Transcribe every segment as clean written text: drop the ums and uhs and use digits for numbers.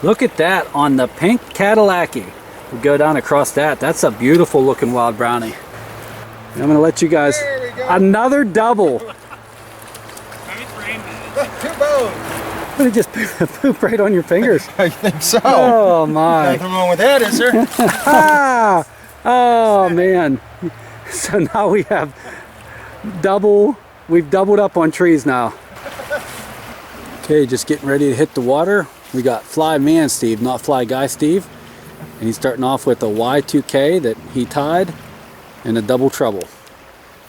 Look at that on the pink cadillac. We go down across that. That's a beautiful looking wild brownie. I'm going to let you guys... Another double. Two bones. Did it just poop right on your fingers? I think so. Oh my. Nothing wrong with that, is there? Oh man. So now we have we've doubled up on trees now. Okay, just getting ready to hit the water. We got Flyman Steve, not Fly Guy Steve. And he's starting off with a Y2K that he tied and a double trouble.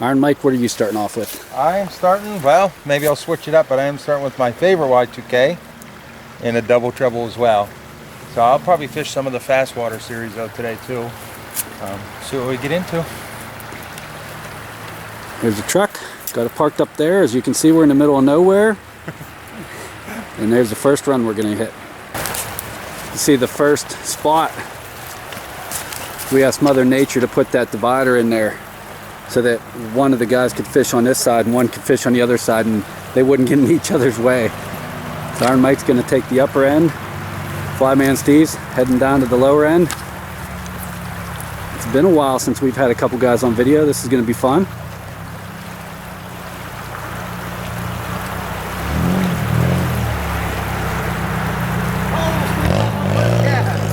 Iron Mike, what are you starting off with? I am starting, well, maybe I'll switch it up, but I am starting with my favorite Y2K and a double trouble as well. So I'll probably fish some of the fast water series though today too. See what we get into. There's a truck, got it parked up there. As you can see, we're in the middle of nowhere. And there's the first run we're gonna hit. You see the first spot. We asked Mother Nature to put that divider in there so that one of the guys could fish on this side and one could fish on the other side and they wouldn't get in each other's way. So Iron Mike's gonna take the upper end. Flyman Steve's heading down to the lower end. It's been a while since we've had a couple guys on video. This is gonna be fun.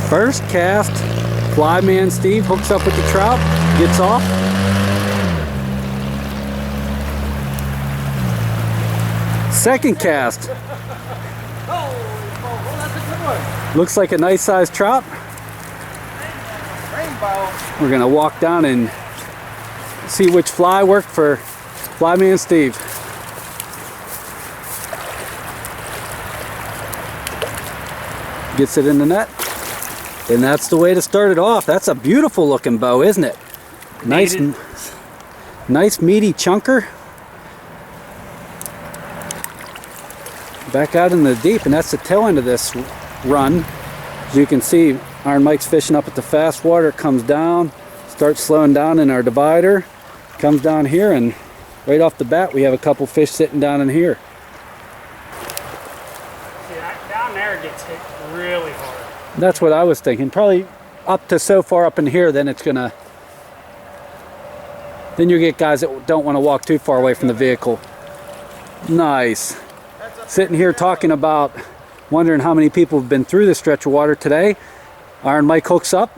First cast, Flyman Steve hooks up with the trout, gets off. Second cast. Looks like a nice sized trout. We're gonna walk down and see which fly worked for Flyman Steve. Gets it in the net. And that's the way to start it off. That's a beautiful looking bow, isn't it? Nice meaty chunker. Back out in the deep, and that's the tail end of this run. As you can see, Iron Mike's fishing up at the fast water, comes down, starts slowing down in our divider, comes down here, and right off the bat we have a couple fish sitting down in here. See, down there gets hit really hard. That's what I was thinking. Probably up to so far up in here, then it's gonna... Then you get guys that don't want to walk too far away from the vehicle. Nice. Sitting here talking about wondering how many people have been through this stretch of water today. Iron Mike hooks up,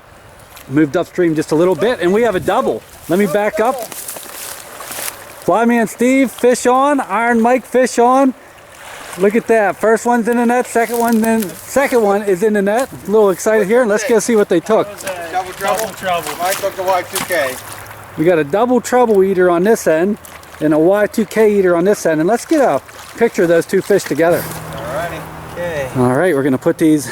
moved upstream just a little bit, and we have a double. Let me back up. Flyman Steve, fish on. Iron Mike, fish on. Look at that. First one's in the net, second one is in the net. A little excited here. Let's go see what they took. Double trouble. Mike took the Y2K. We got a double trouble eater on this end and a Y2K eater on this end. And let's get a picture of those two fish together. Alrighty. Okay. Alright, we're going to put these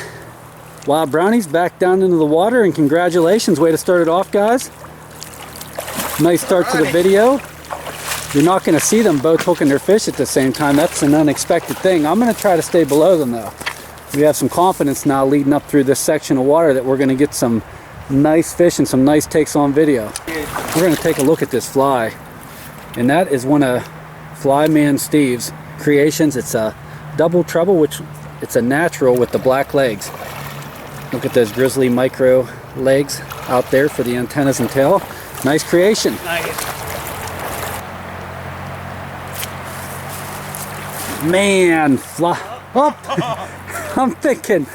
wild brownies back down into the water, and congratulations. Way to start it off, guys. Nice start to the video. You're not going to see them both hooking their fish at the same time. That's an unexpected thing. I'm going to try to stay below them though. We have some confidence now leading up through this section of water that we're going to get some nice fish and some nice takes on video. We're going to take a look at this fly. And that is one of Flyman Steve's creations. It's a double trouble, which it's a natural with the black legs. Look at those grizzly micro legs out there for the antennas and tail. Nice creation. Nice. Man, I'm thinking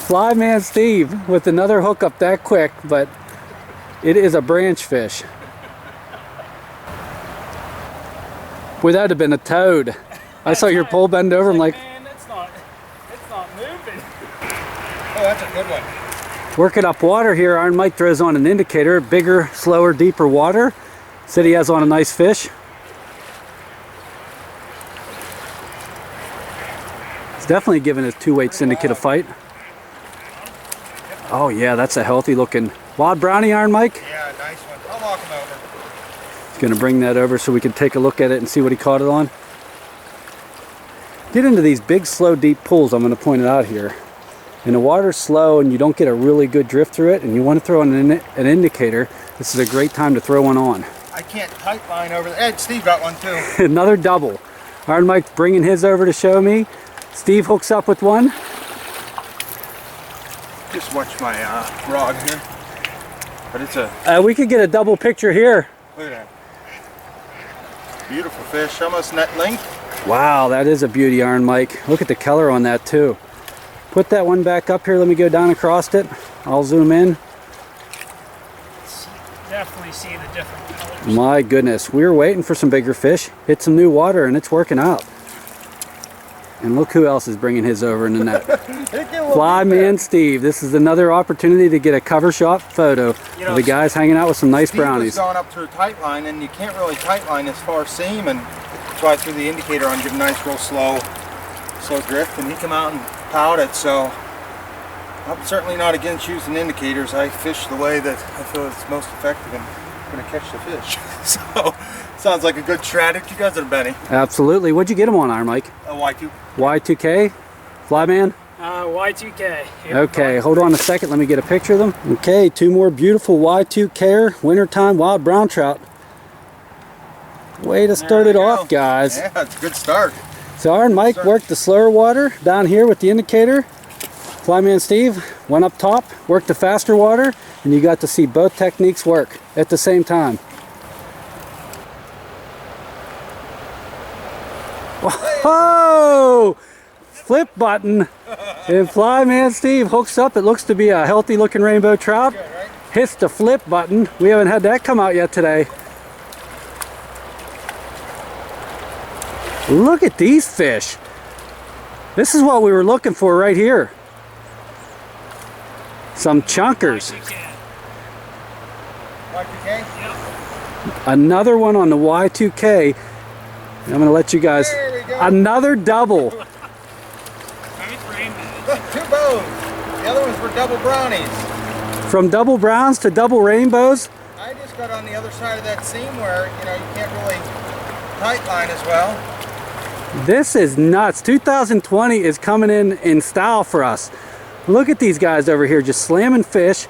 Flyman Steve with another hookup that quick, but it is a branch fish. Boy, that'd have been a toad. I saw your pole bend over. I'm like, man, it's not moving. Oh, that's a good one. Working up water here. Iron Mike throws on an indicator. Bigger, slower, deeper water. Said he has on a nice fish. It's definitely giving his two-weight syndicate a fight. Oh yeah, that's a healthy looking wild brownie, Iron Mike. Yeah, nice one. I'll walk him over. He's gonna bring that over so we can take a look at it and see what he caught it on. Get into these big, slow, deep pools, I'm gonna point it out here. And the water's slow and you don't get a really good drift through it and you want to throw on an indicator, this is a great time to throw one on. I can't tight line over there. Hey, Steve got one too. Another double. Iron Mike's bringing his over to show me. Steve hooks up with one. Just watch my rod here. But it's a... We could get a double picture here. Look at that. Beautiful fish, almost net length. Wow, that is a beauty, Iron Mike. Look at the color on that too. Put that one back up here. Let me go down across it. I'll zoom in. Definitely see the different colors. My goodness, we were waiting for some bigger fish. Hit some new water and it's working out. And look who else is bringing his over in the net. Flyman Steve. This is another opportunity to get a cover shot photo of the guys hanging out with some nice brownies. Steve was going up to a tight line, and you can't really tight line this far seam, and so I threw the indicator on, give a nice real slow drift, and he came out and piled it. So I'm certainly not against using indicators. I fish the way that I feel is most effective and going to catch the fish. So sounds like a good strategy, doesn't it, Benny? Absolutely. What'd you get them on, Iron Mike? A Y2. Y2K? Flyman? Y2K. Here, Okay, hold on a second. Let me get a picture of them. Okay, two more beautiful Y2K wintertime wild brown trout. Way to start it off, guys. Yeah, it's a good start. So Iron Mike worked the slower water down here with the indicator. Flyman Steve went up top, worked the faster water, and you got to see both techniques work at the same time. Whoa! Flip button, and Flyman Steve hooks up. It looks to be a healthy looking rainbow trout. Good, right? Hits the flip button. We haven't had that come out yet today. Look at these fish. This is what we were looking for right here. Some chunkers. Y2K? Yep. Another one on the Y2K. I'm going to let you guys... There we go. Another double. Nice rainbow. Look, 2 bows. The other ones were double brownies. From double browns to double rainbows. I just got on the other side of that seam where, you know, you can't really tight line as well. This is nuts. 2020 is coming in style for us. Look at these guys over here just slamming fish.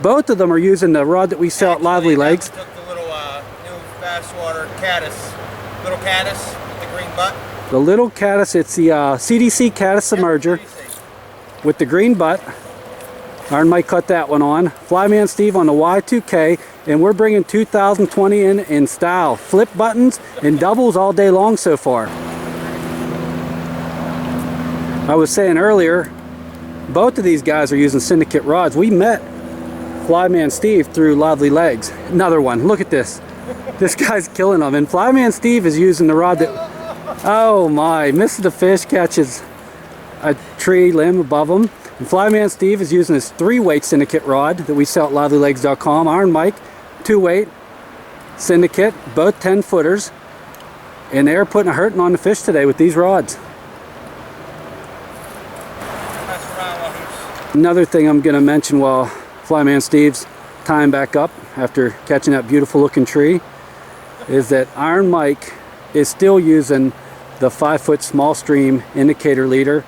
Both of them are using the rod that we sell at Livley Legz. Took the little new fast water caddis. Little caddis, the green butt. The little caddis, it's the CDC caddis submerger with the green butt. Iron Mike cut that one on. Flyman Steve on the Y2K, and we're bringing 2020 in style. Flip buttons and doubles all day long so far. I was saying earlier, both of these guys are using syndicate rods. We met Flyman Steve through Livley Legz. Another one, look at this. This guy's killing them. And Flyman Steve is using the rod that, oh my, misses the fish, catches a tree limb above him. And Flyman Steve is using his 3-weight syndicate rod that we sell at livelylegz.com. Iron Mike, 2-weight syndicate, both 10-footers. And they're putting a hurting on the fish today with these rods. Another thing I'm going to mention while Flyman Steve's tying back up after catching that beautiful looking tree is that Iron Mike is still using the 5-foot small stream indicator leader,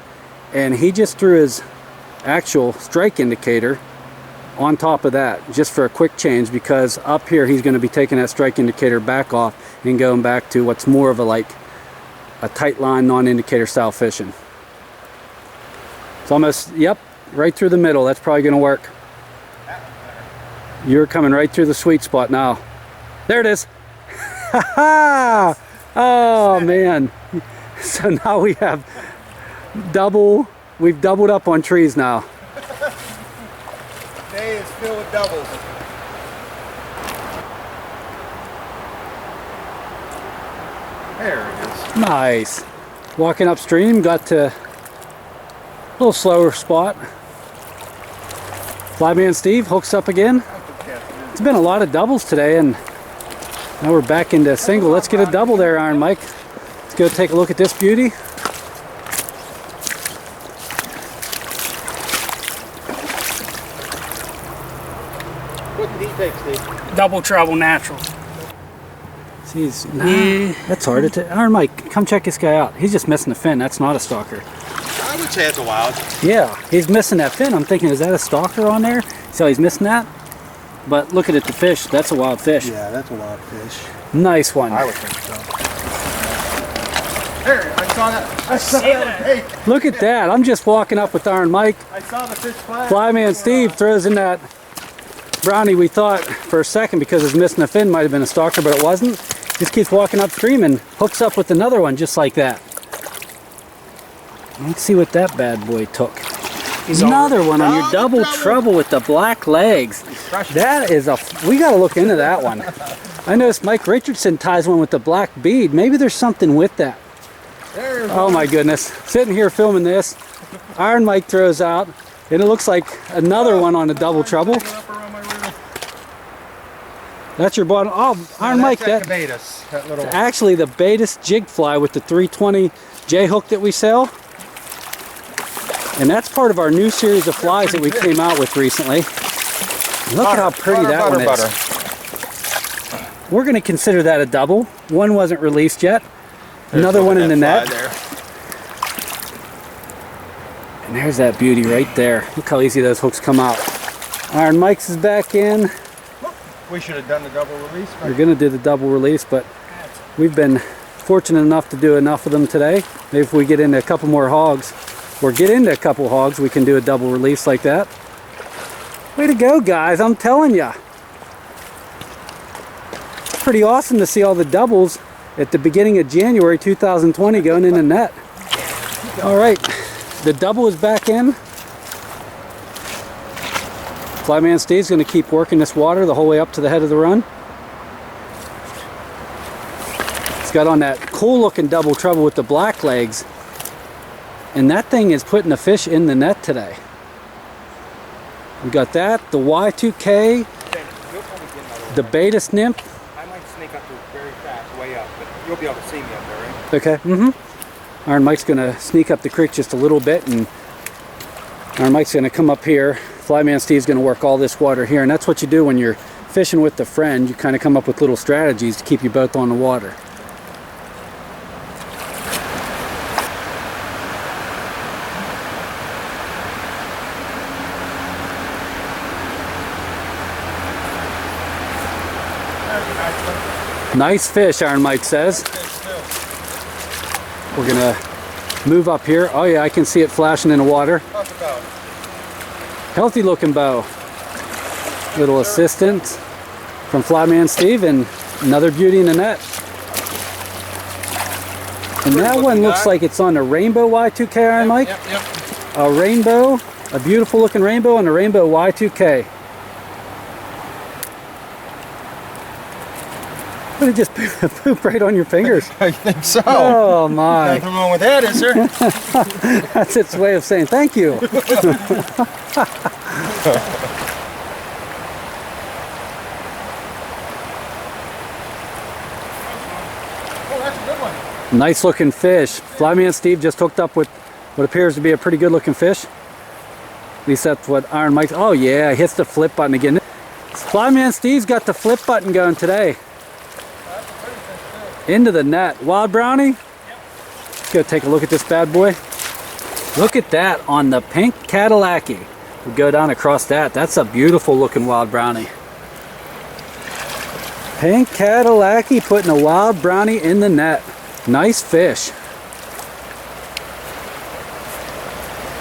and he just threw his actual strike indicator on top of that just for a quick change, because up here he's going to be taking that strike indicator back off and going back to what's more of a tight line non-indicator style fishing. It's almost, yep, right through the middle. That's probably going to work. You're coming right through the sweet spot now. There it is. Oh man. So now we have we've doubled up on trees now. Today is filled with doubles. There it is. Nice. Walking upstream, got to a little slower spot. Flyman Steve hooks up again. It's been a lot of doubles today, and now we're back into single. Let's get a double there, Iron Mike. Let's go take a look at this beauty. What did he take, Steve? Double treble natural. Jeez, that's hard to Iron Mike, come check this guy out. He's just missing the fin. That's not a stalker. I would say it's a wild. Yeah, he's missing that fin. I'm thinking, is that a stalker on there? So he's missing that? But look at it, the fish. That's a wild fish. Yeah, that's a wild fish. Nice one. I would think so. There, I saw that. I saw that. Hey, Look at that. I'm just walking up with Iron Mike. I saw the fish fly. Flyman Steve throws in that brownie we thought for a second because it's missing a fin might have been a stalker, but it wasn't. Just keeps walking upstream and hooks up with another one just like that. Let's see what that bad boy took. Another one on your double trouble with the black legs. That is we got to look into that one. I noticed Mike Richardson ties one with the black bead. Maybe there's something with that. Oh my goodness. Sitting here filming this. Iron Mike throws out. And it looks like another one on the double trouble. That's your bottom. Oh, Iron Mike, that little... actually the Baetis jig fly with the 320 J hook that we sell. And that's part of our new series of flies that we came out with recently. Look at how pretty that one is. We're going to consider that a double. One wasn't released yet. Another one in the net. And there's that beauty right there. Look how easy those hooks come out. Iron Mike's is back in. We should have done the double release. We're going to do the double release, but we've been fortunate enough to do enough of them today. Maybe if we get into a couple more hogs, or get into a couple hogs, we can do a double release like that. Way to go, guys. I'm telling ya. It's pretty awesome to see all the doubles at the beginning of January 2020 going in the net. All right. The double is back in. Flyman Steve's going to keep working this water the whole way up to the head of the run. He's got on that cool looking double trouble with the black legs. And that thing is putting a fish in the net today. We got that, the Y2K, the Baetis nymph. I might sneak up very fast, way up, but you'll be able to see me up there, right? Okay. Iron Mike's going to sneak up the creek just a little bit, and Iron Mike's going to come up here. Flyman Steve's going to work all this water here, and that's what you do when you're fishing with a friend. You kind of come up with little strategies to keep you both on the water. Nice fish, Iron Mike says. We're gonna move up here. Oh yeah, I can see it flashing in the water. Healthy looking bow. Little assistance from Flyman Steve and another beauty in the net. And that one looks like it's on a rainbow Y2K, Iron Mike. Yep. A rainbow, a beautiful looking rainbow on a rainbow Y2K. Did it just poop right on your fingers? I think so. Oh my. Nothing wrong with that, is there? That's its way of saying thank you. Oh, that's a good one. Nice looking fish. Flyman Steve just hooked up with what appears to be a pretty good looking fish. At least that's what Iron Mike. Oh yeah, hits the flip button again. Flyman Steve's got the flip button going today. Into the net. Wild brownie? Yep. Let's go take a look at this bad boy. Look at that on the pink cadillac. We go down across that. That's a beautiful looking wild brownie. Pink cadillac putting a wild brownie in the net. Nice fish.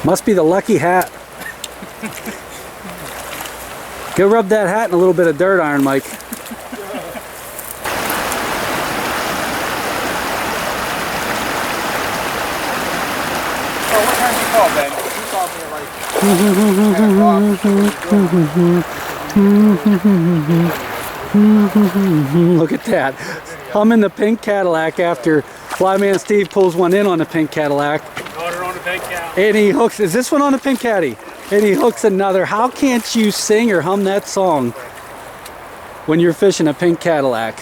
Must be the lucky hat. Go rub that hat in a little bit of dirt, Iron Mike. Ben. You called me at like Look at that. I'm in the pink Cadillac after Flyman Steve pulls one in on the pink Cadillac. Got her on the pink cat. And he hooks, is this one on the pink caddy? And he hooks another. How can't you sing or hum that song when you're fishing a pink Cadillac?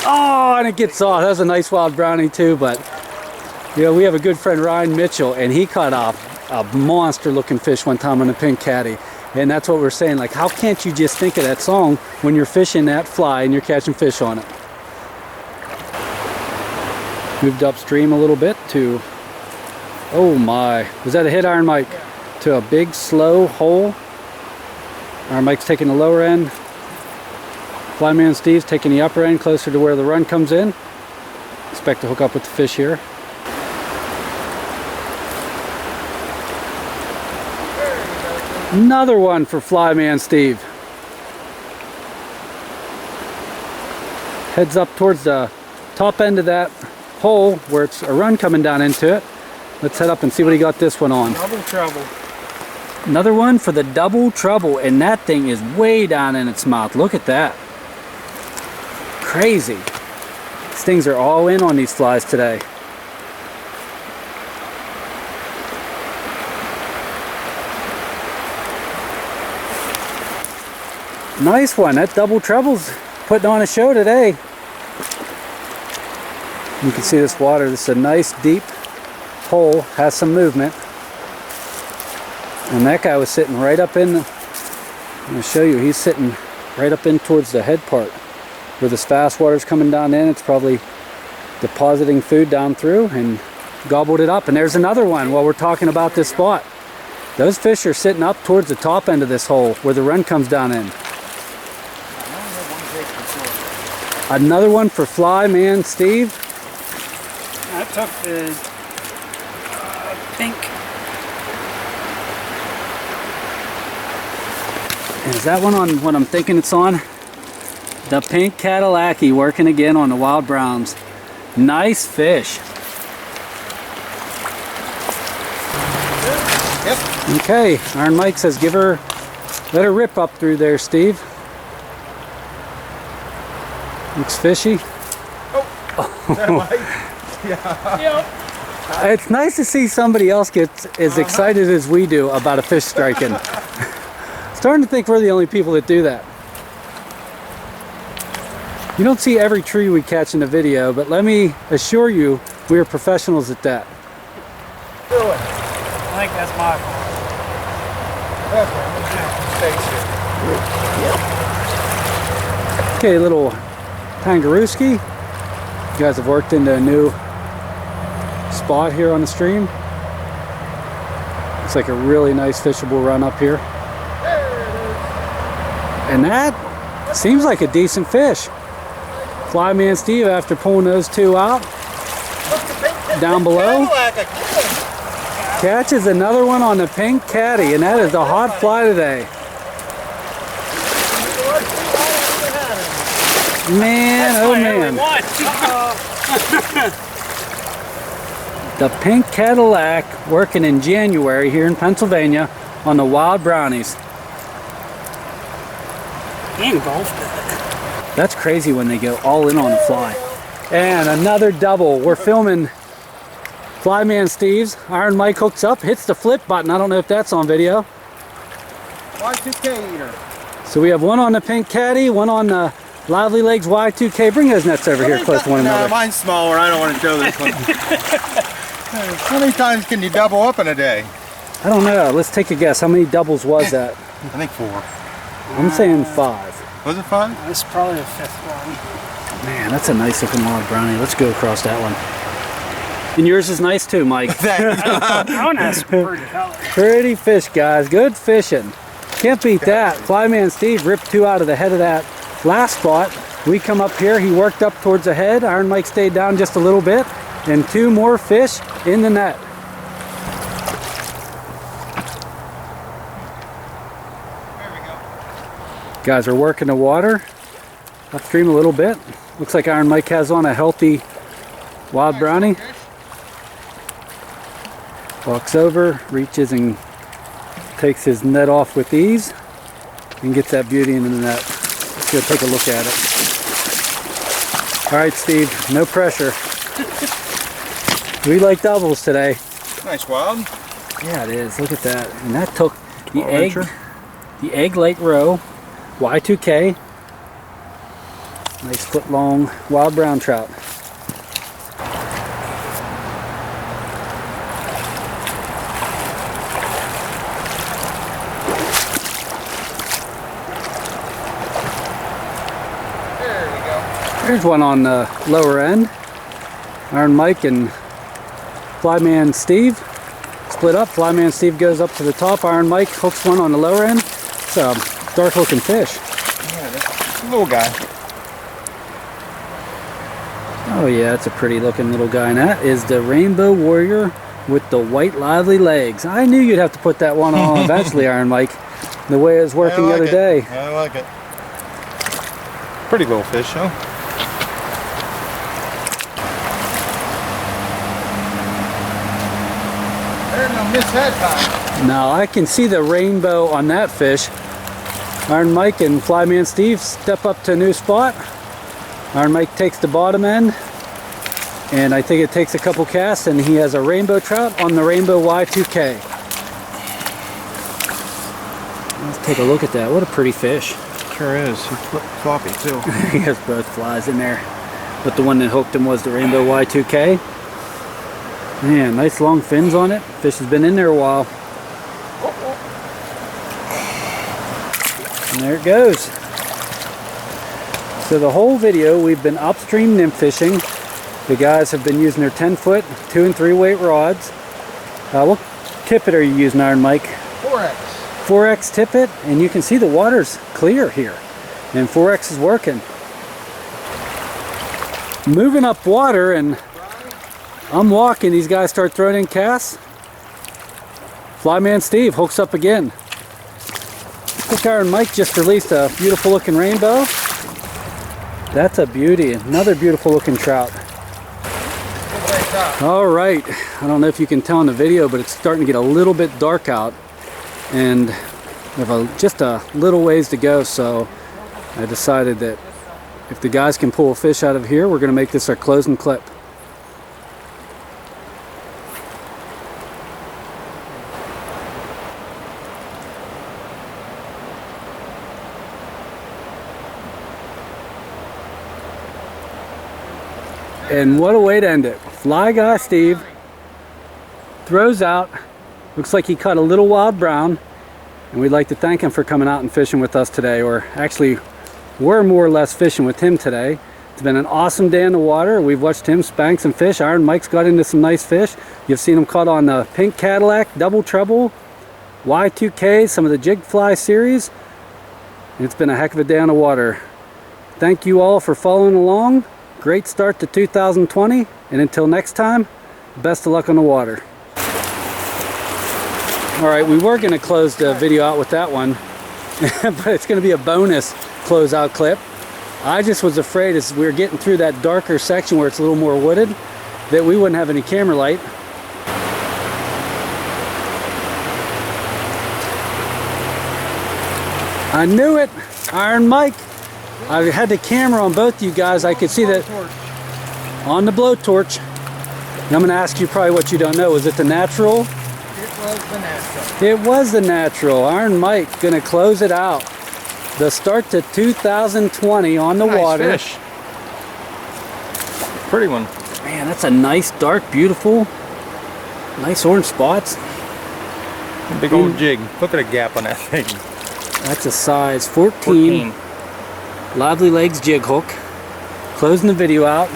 Oh, and it gets off. That was a nice wild brownie too, but you know, we have a good friend, Ryan Mitchell, and he caught off a monster looking fish one time on a pink caddy. And that's what we're saying, like, how can't you just think of that song when you're fishing that fly and you're catching fish on it? Moved upstream a little bit to, oh my, was that a hit, Iron Mike? Yeah. To a big slow hole. Iron Mike's taking the lower end. Flyman Steve's taking the upper end closer to where the run comes in. Expect to hook up with the fish here. Another one for Flyman Steve. Heads up towards the top end of that hole where it's a run coming down into it. Let's head up and see what he got this one on. Double trouble. Another one for the double trouble, and that thing is way down in its mouth. Look at that. Crazy. These things are all in on these flies today. Nice one. That double trouble's putting on a show today. You can see this water. This is a nice deep hole. Has some movement. And that guy was sitting right up in the... I'm going to show you. He's sitting right up in towards the head part. Where this fast water's coming down in. It's probably depositing food down through and gobbled it up. And there's another one while we're talking about this spot. Those fish are sitting up towards the top end of this hole where the run comes down in. Another one for Flyman Steve. I took the pink. Is that one on what I'm thinking it's on? The pink cadillac working again on the wild browns. Nice fish. Yep. Okay, Iron Mike says let her rip up through there, Steve. Looks fishy. Oh, that might. Yeah. Yep. It's nice to see somebody else get as excited as we do about a fish striking. Starting to think we're the only people that do that. You don't see every tree we catch in the video, but let me assure you, we are professionals at that. Do it. I think that's my fault. Okay, little Tangarooski. You guys have worked into a new spot here on the stream. Looks like a really nice fishable run up here. And that seems like a decent fish. Flyman Steve, after pulling those two out down below, catches another one on the pink caddy, and that is a hot fly today. Man, oh man. The pink Cadillac working in January here in Pennsylvania on the wild brownies. He engulfed it. That's crazy when they go all in on a fly. And another double. We're filming Flyman Steve's. Iron Mike hooks up, hits the flip button. I don't know if that's on video. Y2K eater. So we have one on the pink caddy, one on the Livley Legz Y2K. Bring those nets over here close to one another. No, mine's smaller. I don't want to show this one. How many times can you double up in a day? I don't know. Let's take a guess. How many doubles was that? I think 4. I'm saying 5. Was it 5? That's probably the 5th one. Man, that's a nice looking wild brownie. Let's go across that one. And yours is nice too, Mike. That one has some pretty color. Pretty fish, guys. Good fishing. Can't beat that. Flyman Steve ripped 2 out of the head of that last spot. We come up here. He worked up towards the head. Iron Mike stayed down just a little bit. And 2 more fish in the net. There we go. Guys are working the water upstream a little bit. Looks like Iron Mike has on a healthy wild brownie. Walks over, reaches and takes his net off with ease and gets that beauty into the net. Let's go take a look at it. All right, Steve, no pressure. We like doubles today. Nice wild. Yeah, it is. Look at that. And that took the egg lake row, Y2K. Nice foot long wild brown trout. Here's one on the lower end. Iron Mike and Flyman Steve split up. Flyman Steve goes up to the top. Iron Mike hooks one on the lower end. It's a dark looking fish. Yeah, that's a little guy. Oh yeah, it's a pretty looking little guy. And that is the Rainbow Warrior with the white lively legs. I knew you'd have to put that one on eventually, Iron Mike. The way it was working the other day. I like it. Pretty little fish, huh? There's no miss that time. Now I can see the rainbow on that fish. Iron Mike and Flyman Steve step up to a new spot. Iron Mike takes the bottom end, and I think it takes a couple casts, and he has a rainbow trout on the Rainbow Y2K. Let's take a look at that. What a pretty fish. Sure is. He's floppy too. He has both flies in there, but the one that hooked him was the Rainbow Y2K. Man, nice long fins on it. Fish has been in there a while. And there it goes. So the whole video we've been upstream nymph fishing. The guys have been using their 10-foot 2 and 3 weight rods. What tippet are you using, Iron Mike? 4X. 4X tippet, and you can see the water's clear here, and 4X is working. Moving up water, and I'm walking. These guys start throwing in casts. Flyman Steve hooks up again. Hook Iron Mike just released a beautiful looking rainbow. That's a beauty. Another beautiful looking trout. All right, I don't know if you can tell in the video, but it's starting to get a little bit dark out, and we have just a little ways to go, so I decided that if the guys can pull a fish out of here, we're going to make this our closing clip. And what a way to end it. Fly guy Steve throws out. Looks like he caught a little wild brown. And we'd like to thank him for coming out and fishing with us today. Or actually, we're more or less fishing with him today. It's been an awesome day in the water. We've watched him spank some fish. Iron Mike's got into some nice fish. You've seen him caught on the pink Cadillac, double treble, Y2K, some of the jig fly series. It's been a heck of a day on the water. Thank you all for following along. Great start to 2020, and until next time, best of luck on the water. All right, we were going to close the video out with that one, but it's going to be a bonus closeout clip. I just was afraid as we were getting through that darker section where it's a little more wooded, that we wouldn't have any camera light. I knew it, Iron Mike. I had the camera on both of you guys. I could see that on the blowtorch. And I'm going to ask you probably what you don't know. Is it the natural? It was the natural. It was the natural. Iron Mike going to close it out. The start to 2020 on the water. Nice fish. Pretty one. Man, that's a nice, dark, beautiful, nice orange spots. Big old jig. Look at a gap on that thing. That's a size 14. Livley Legz jig hook. Closing the video out.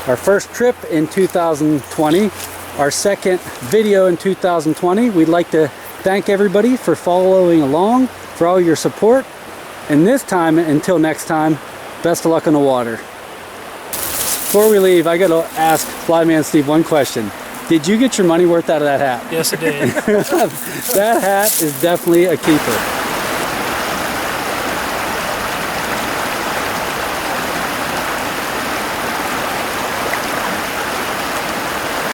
Our first trip in 2020. Our second video in 2020. We'd like to thank everybody for following along, for all your support. And this time, until next time, best of luck on the water. Before we leave, I got to ask Flyman Steve one question. Did you get your money worth out of that hat? Yes, I did. That hat is definitely a keeper.